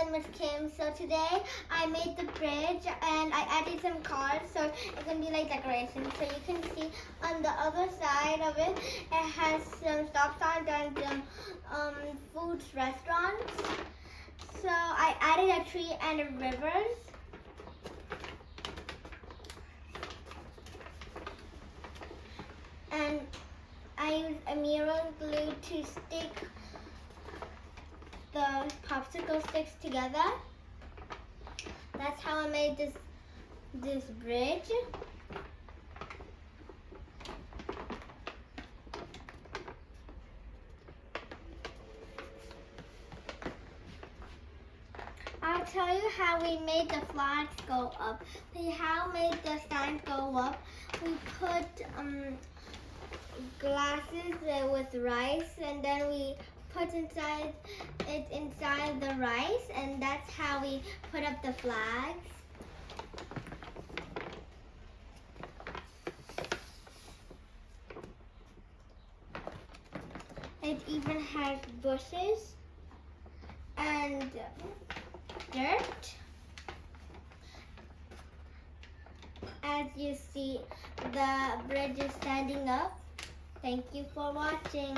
name is Kim. So today I made the bridge and I added some cars so it can be like decorations. So you can see on the other side of it, it has some stop signs and some food restaurants. So I added a tree and a rivers. And I used a mirror glue to stick the popsicle sticks together. That's how I made this bridge. I'll tell you how we made the flags go up. How made the signs go up. We put glasses with rice, and then we put inside the rice, and that's how we put up the flags. It even has bushes and dirt. As you see, the bridge is standing up. Thank you for watching.